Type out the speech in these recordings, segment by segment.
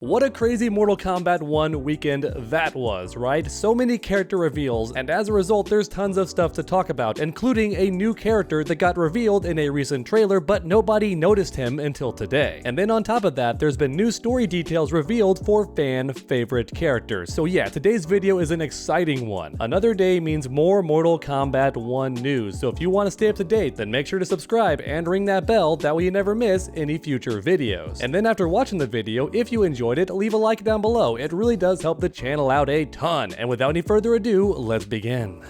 What a crazy Mortal Kombat 1 weekend that was, right? So many character reveals, and as a result there's tons of stuff to talk about, including a new character that got revealed in a recent trailer but nobody noticed him until today. And then on top of that, there's been new story details revealed for fan favorite characters. So yeah, today's video is an exciting one. Another day means more Mortal Kombat 1 news, so if you want to stay up to date, then make sure to subscribe and ring that bell, that way you never miss any future videos. And then after watching the video, if you enjoyed it, leave a like down below. It really does help the channel out a ton. And without any further ado, let's begin.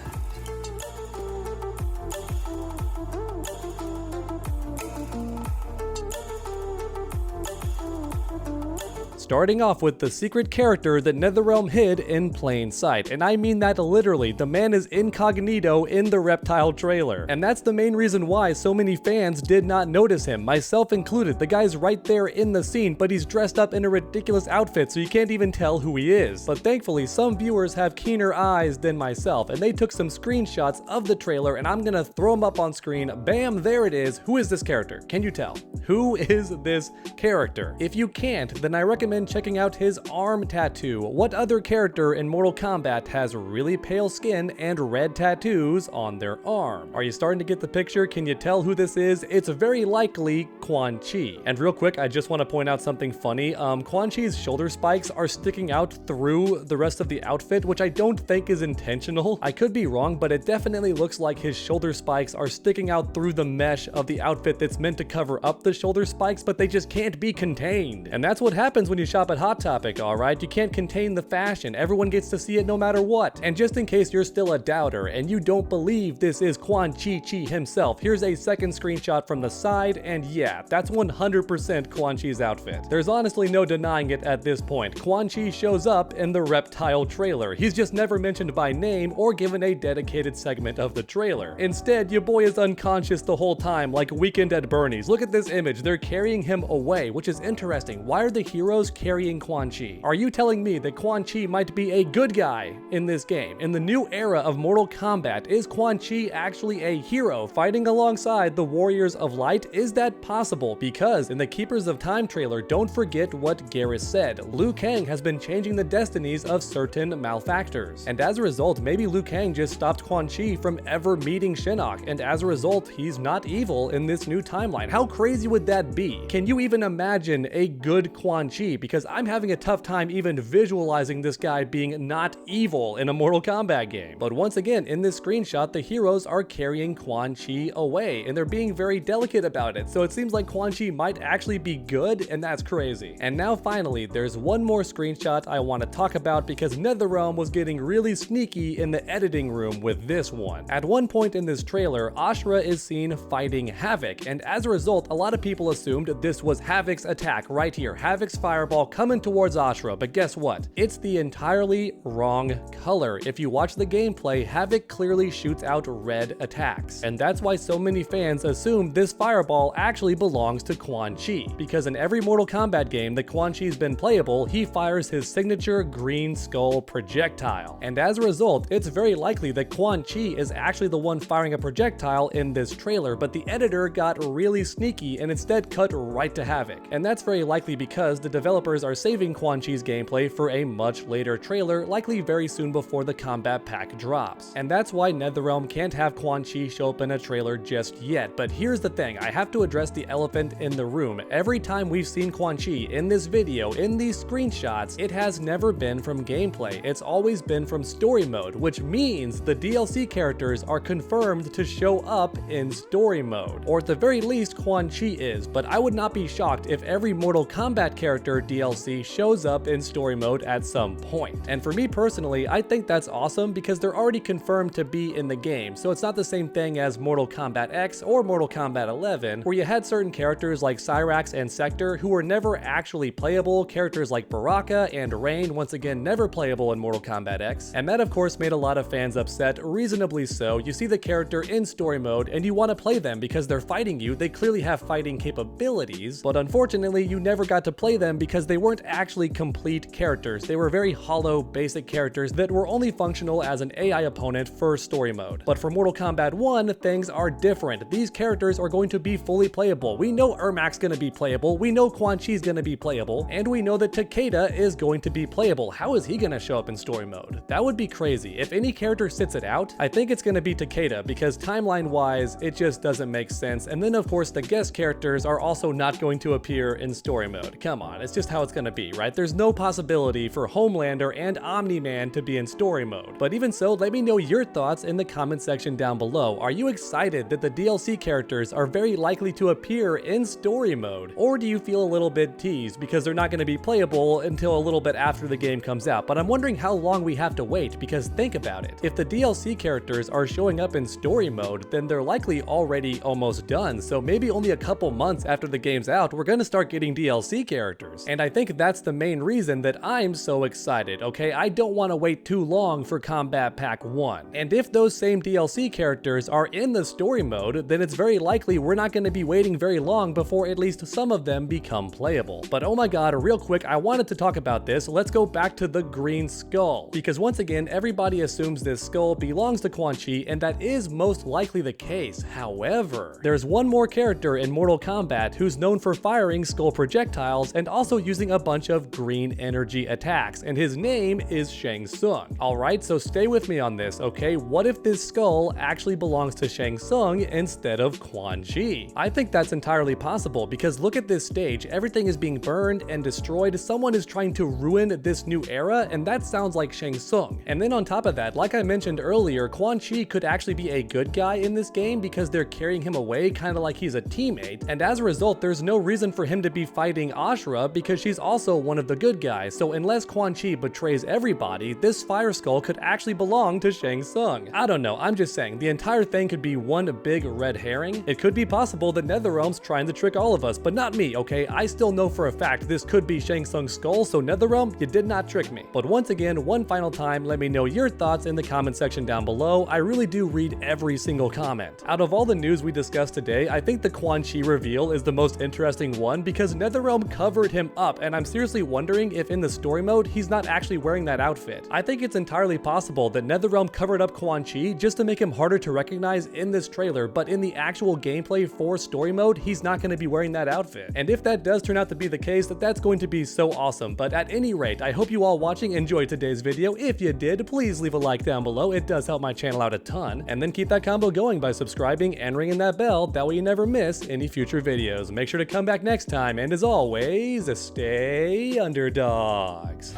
Starting off with the secret character that NetherRealm hid in plain sight, and I mean that literally. The man is incognito in the reptile trailer, and that's the main reason why so many fans did not notice him, myself included. The guy's right there in the scene, but he's dressed up in a ridiculous outfit so you can't even tell who he is. But thankfully, some viewers have keener eyes than myself, and they took some screenshots of the trailer, and I'm gonna throw them up on screen. Bam, there it is. Who is this character? Can you tell? Who is this character? If you can't, then I recommend checking out his arm tattoo. What other character in Mortal Kombat has really pale skin and red tattoos on their arm? Are you starting to get the picture? Can you tell who this is? It's very likely Quan Chi. And real quick, I just want to point out something funny. Quan Chi's shoulder spikes are sticking out through the rest of the outfit, which I don't think is intentional. I could be wrong, but it definitely looks like his shoulder spikes are sticking out through the mesh of the outfit that's meant to cover up the shoulder spikes, but they just can't be contained. And that's what happens when you shop at Hot Topic, alright? You can't contain the fashion. Everyone gets to see it no matter what. And just in case you're still a doubter and you don't believe this is Quan Chi himself, here's a second screenshot from the side, and yeah, that's 100% Quan Chi's outfit. There's honestly no denying it at this point. Quan Chi shows up in the reptile trailer. He's just never mentioned by name or given a dedicated segment of the trailer. Instead, your boy is unconscious the whole time, like Weekend at Bernie's. Look at this image. They're carrying him away, which is interesting. Why are the heroes carrying Quan Chi? Are you telling me that Quan Chi might be a good guy in this game? In the new era of Mortal Kombat, is Quan Chi actually a hero fighting alongside the Warriors of Light? Is that possible? Because in the Keepers of Time trailer, don't forget what Garrus said. Liu Kang has been changing the destinies of certain malefactors. And as a result, maybe Liu Kang just stopped Quan Chi from ever meeting Shinnok, and as a result, he's not evil in this new timeline. How crazy would that be? Can you even imagine a good Quan Chi? Because I'm having a tough time even visualizing this guy being not evil in a Mortal Kombat game. But once again, in this screenshot, the heroes are carrying Quan Chi away, and they're being very delicate about it. So it seems like Quan Chi might actually be good, and that's crazy. And now finally, there's one more screenshot I want to talk about because NetherRealm was getting really sneaky in the editing room with this one. At one point in this trailer, Ashura is seen fighting Havoc, and as a result, a lot of people assumed this was Havoc's attack right here. Havoc's fireball coming towards Ashura, but guess what? It's the entirely wrong color. If you watch the gameplay, Havoc clearly shoots out red attacks, and that's why so many fans assume this fireball actually belongs to Quan Chi, because in every Mortal Kombat game that Quan Chi's been playable, he fires his signature green skull projectile, and as a result, it's very likely that Quan Chi is actually the one firing a projectile in this trailer, but the editor got really sneaky and instead cut right to Havoc, and that's very likely because the developers are saving Quan Chi's gameplay for a much later trailer, likely very soon before the combat pack drops. And that's why NetherRealm can't have Quan Chi show up in a trailer just yet. But here's the thing, I have to address the elephant in the room. Every time we've seen Quan Chi in this video, in these screenshots, it has never been from gameplay. It's always been from story mode, which means the DLC characters are confirmed to show up in story mode. Or at the very least, Quan Chi is, but I would not be shocked if every Mortal Kombat character DLC shows up in story mode at some point. And for me personally, I think that's awesome because they're already confirmed to be in the game, so it's not the same thing as Mortal Kombat X or Mortal Kombat 11, where you had certain characters like Cyrax and Sector who were never actually playable, characters like Baraka and Rain, once again never playable in Mortal Kombat X, and that of course made a lot of fans upset, reasonably so. You see the character in story mode and you want to play them because they're fighting you, they clearly have fighting capabilities, but unfortunately you never got to play them because because they weren't actually complete characters. They were very hollow, basic characters that were only functional as an AI opponent for story mode. But for Mortal Kombat 1, things are different. These characters are going to be fully playable. We know Ermac's gonna be playable, we know Quan Chi's gonna be playable, and we know that Takeda is going to be playable. How is he gonna show up in story mode? That would be crazy. If any character sits it out, I think it's gonna be Takeda, because timeline-wise, it just doesn't make sense. And then of course the guest characters are also not going to appear in story mode. Come on, it's just how it's gonna be, right? There's no possibility for Homelander and Omni-Man to be in story mode. But even so, let me know your thoughts in the comment section down below. Are you excited that the DLC characters are very likely to appear in story mode? Or do you feel a little bit teased because they're not going to be playable until a little bit after the game comes out? But I'm wondering how long we have to wait, because think about it. If the DLC characters are showing up in story mode, then they're likely already almost done. So maybe only a couple months after the game's out, we're going to start getting DLC characters. And I think that's the main reason that I'm so excited, okay? I don't want to wait too long for Kombat Pack 1. And if those same DLC characters are in the story mode, then it's very likely we're not going to be waiting very long before at least some of them become playable. But oh my god, real quick, I wanted to talk about this. Let's go back to the green skull, because once again, everybody assumes this skull belongs to Quan Chi, and that is most likely the case. However, there's one more character in Mortal Kombat who's known for firing skull projectiles and also using a bunch of green energy attacks, and his name is Shang Tsung. Alright, so stay with me on this, okay? What if this skull actually belongs to Shang Tsung instead of Quan Chi? I think that's entirely possible, because look at this stage. Everything is being burned and destroyed. Someone is trying to ruin this new era, and that sounds like Shang Tsung. And then on top of that, like I mentioned earlier, Quan Chi could actually be a good guy in this game because they're carrying him away kind of like he's a teammate, and as a result, there's no reason for him to be fighting Ashura because she's also one of the good guys. So unless Quan Chi betrays everybody, this fire skull could actually belong to Shang Tsung. I don't know, I'm just saying, the entire thing could be one big red herring. It could be possible that NetherRealm's trying to trick all of us, but not me, okay? I still know for a fact this could be Shang Tsung's skull, so NetherRealm, you did not trick me. But once again, one final time, let me know your thoughts in the comment section down below. I really do read every single comment. Out of all the news we discussed today, I think the Quan Chi reveal is the most interesting one because NetherRealm covered him up, and I'm seriously wondering if in the story mode, he's not actually wearing that outfit. I think it's entirely possible that NetherRealm covered up Quan Chi just to make him harder to recognize in this trailer, but in the actual gameplay for story mode, he's not going to be wearing that outfit. And if that does turn out to be the case, that's going to be so awesome. But at any rate, I hope you all watching enjoyed today's video. If you did, please leave a like down below. It does help my channel out a ton. And then keep that combo going by subscribing and ringing that bell. That way you never miss any future videos. Make sure to come back next time, and as always, stay underdogs.